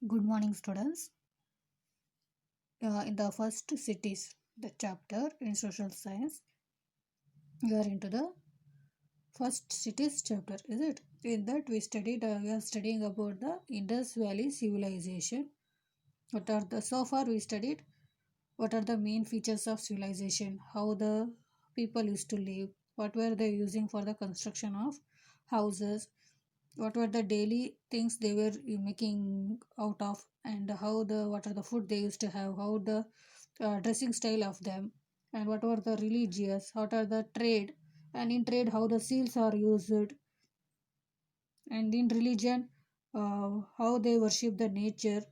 Good morning, students. In the first cities, the chapter in social science, we are into the first cities chapter, is it? In that we are studying about the Indus Valley civilization. So far we studied what are the main features of civilization, how the people used to live, what were they using for the construction of houses, what were the daily things they were making out of, and what are the food they used to have, how the dressing style of them, and what were the religious, what are the trade, and in trade how the seals are used, and in religion how they worship the nature,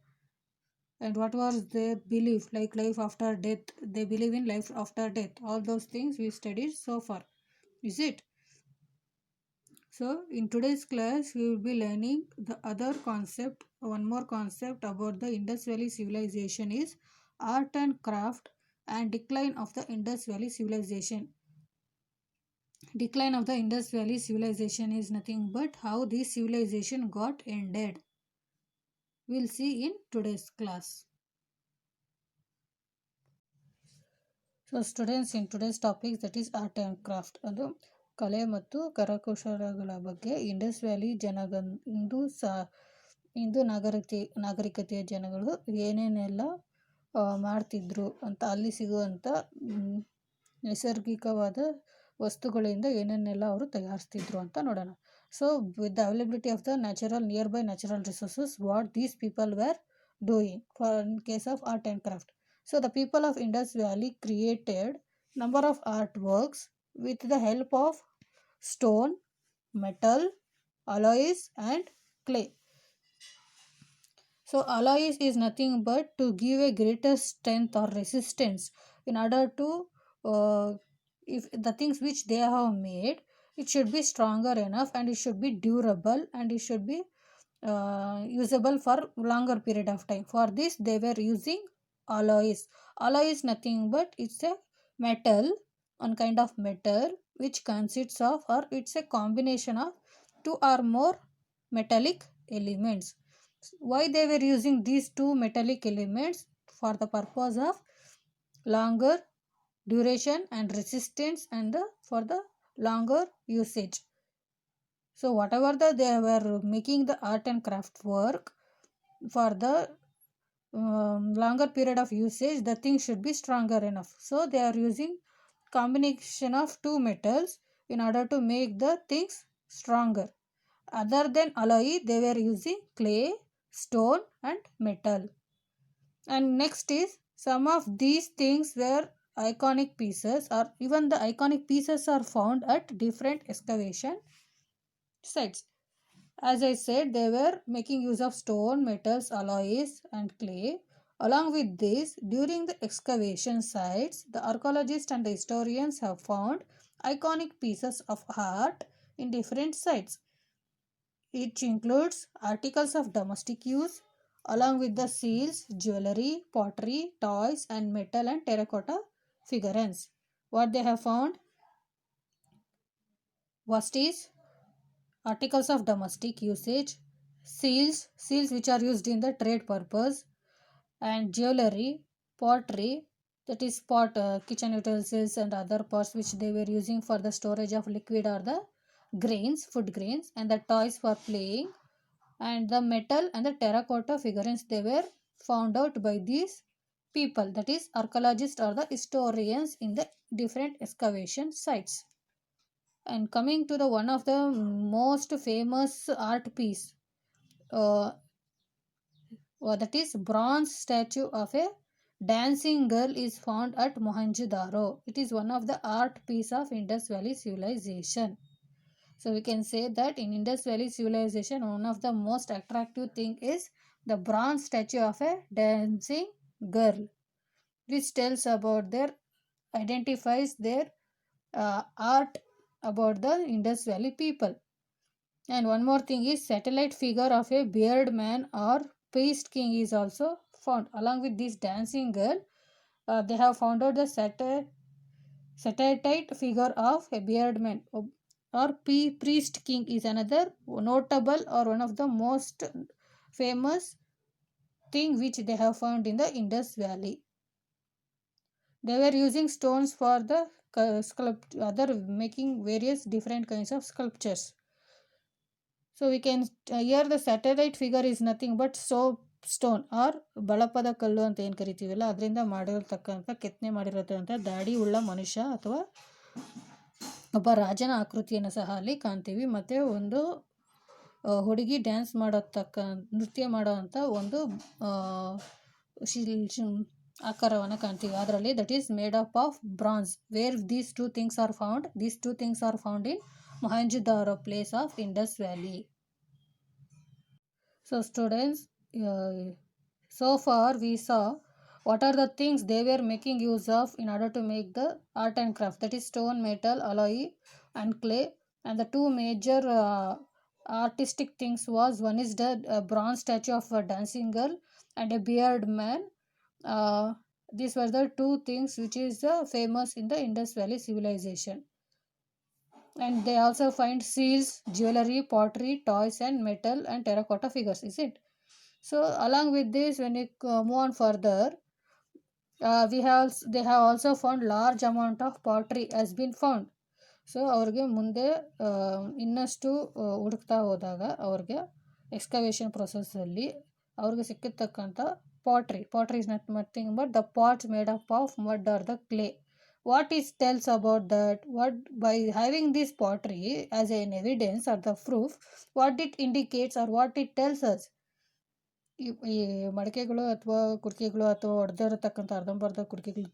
and what was their belief, like life after death, they believe in life after death. All those things we studied so far, is it? So, in today's class, we will be learning the other concept. One more concept about the Indus Valley civilization is art and craft and decline of the Indus Valley civilization. Decline of the Indus Valley civilization is nothing but how this civilization got ended. We'll see in today's class. So, students, in today's topic, that is art and craft. ಅದು ಕಲೆ ಮತ್ತು ಕರಕುಶಲಗಳ ಬಗ್ಗೆ Indus valley ಇಂದು ನಾಗರಿಕತೆಯ ಜನಗಳು ಏನೇನೆಲ್ಲ ಮಾಡ್ತಿದ್ರು ಅಂತ, ಅಲ್ಲಿ ಸಿಗುವಂಥ ನೈಸರ್ಗಿಕವಾದ ವಸ್ತುಗಳಿಂದ ಏನೇನೆಲ್ಲ ಅವರು ತಯಾರಿಸ್ತಿದ್ರು ಅಂತ ನೋಡೋಣ. So with the availability of the nearby natural resources, what these people were doing for in case of art and craft. So the people of Indus Valley created number of artworks with the help of stone, metal, alloys and clay. So alloys is nothing but to give a greater strength or resistance in order to if the things which they have made, it should be stronger enough and it should be durable and it should be usable for longer period of time. For this they were using alloys. Alloy is nothing but it's a metal, one kind of metal which consists of, or it's a combination of two or more metallic elements. Why they were using these two metallic elements? For the purpose of longer duration and resistance and for the longer usage. So whatever they were making the art and craft work, for the longer period of usage, the thing should be stronger enough. So they are using combination of two metals in order to make the things stronger. Other than alloy, they were using clay, stone and metal. And next is, some of these things were iconic pieces, or even the iconic pieces are found at different excavation sites. As I said, they were making use of stone, metals, alloys and clay. Along with this, during the excavation sites, the archaeologists and the historians have found iconic pieces of art in different sites. It includes articles of domestic use, along with the seals, jewelry, pottery, toys, and metal and terracotta figurines. What they have found? First is articles of domestic usage, seals which are used in the trade purpose, and jewelry, pottery, that is kitchen utensils and other parts which they were using for the storage of liquid or the grains, food grains, and the toys for playing, and the metal and the terracotta figurines they were found out by these people, that is archaeologists or the historians in the different excavation sites. And coming to the one of the most famous art piece, uh, that is bronze statue of a dancing girl is found at Mohenjo-daro. It is one of the art piece of Indus Valley civilization. So we can say that in Indus Valley civilization, one of the most attractive thing is the bronze statue of a dancing girl, which tells about their, identifies their art about the Indus Valley people. And one more thing is satellite figure of a beard man or priest king is also found. Along with this dancing girl, they have found out the satellite figure of a beard man or priest king is another notable or one of the most famous thing which they have found in the Indus Valley. They were using stones for the other making various different kinds of sculptures. So we can here the satellite figure is nothing but soap stone or ಬಳಪದ ಕಲ್ಲು ಅಂತ ಏನು ಕರಿತೀವಲ್ಲ ಅದರಿಂದ ಮಾಡಿರತಕ್ಕಂಥ ಕೆತ್ತನೆ ಮಾಡಿರತಕ್ಕಂಥ ದಾಡಿ ಉಳ್ಳ ಮನುಷ್ಯ ಅಥವಾ ಒಬ್ಬ ರಾಜನ ಆಕೃತಿಯನ್ನು ಸಹ ಅಲ್ಲಿ ಕಾಣ್ತೀವಿ. ಮತ್ತು ಒಂದು ಹುಡುಗಿ ಡ್ಯಾನ್ಸ್ ನೃತ್ಯ ಮಾಡೋವಂಥ ಒಂದು ಆಕಾರವನ್ನು ಕಾಣ್ತೀವಿ. ಅದರಲ್ಲಿ that is made up of bronze. Where these two things are found in Mohenjodaro place of Indus valley. So students, so far we saw what are the things they were making use of in order to make the art and craft, that is stone, metal, alloy and clay. And the two major artistic things was, one is the bronze statue of a dancing girl and a beard man. These were the two things which is famous in the Indus Valley civilization. And they also find seals, jewelry, pottery, toys and metal and terracotta figures, is it? So along with this, when you move on further, they have also found large amount of pottery has been found. So ಅವ್ರಿಗೆ ಮುಂದೆ ಇನ್ನಷ್ಟು ಹುಡುಕ್ತಾ ಹೋದಾಗ ಅವ್ರಿಗೆ excavation ಪ್ರೊಸೆಸ್ಸಲ್ಲಿ ಅವ್ರಿಗೆ ಸಿಕ್ಕಿರ್ತಕ್ಕಂಥ pottery is not nothing but the pots made up of mud or the clay. What it tells about that, what by having this pottery as an evidence or the proof, what it indicates or what it tells us, ಈ ಮಡಿಕೆಗಳು ಅಥವಾ ಕುರ್ಕಿಗಳು ಅಥವಾ ಹೊಡೆದಿರತಕ್ಕಂಥ ಅರ್ಧಂಬರ್ಧ ಕುರ್ಕಿಗಳು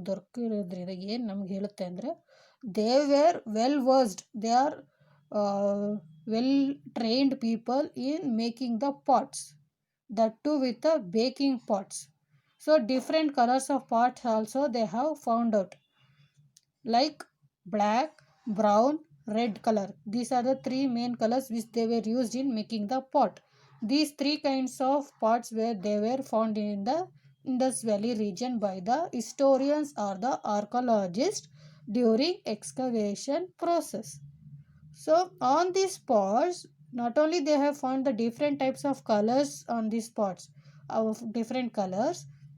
ದೊರಕಿರೋದ್ರಿಂದ ಏನು ನಮ್ಗೆ ಹೇಳುತ್ತೆ ಅಂದರೆ, they were well versed, they are well trained people in making the pots, that too with the baking pots. So different colors of pots also they have found out, like black, brown, red color. These are the three main colors which they were used in making the pot. These three kinds of pots they were found in the Indus Valley region by the historians or the archaeologists during excavation process. So on these pots, not only they have found the different types of colors on these pots of different colors,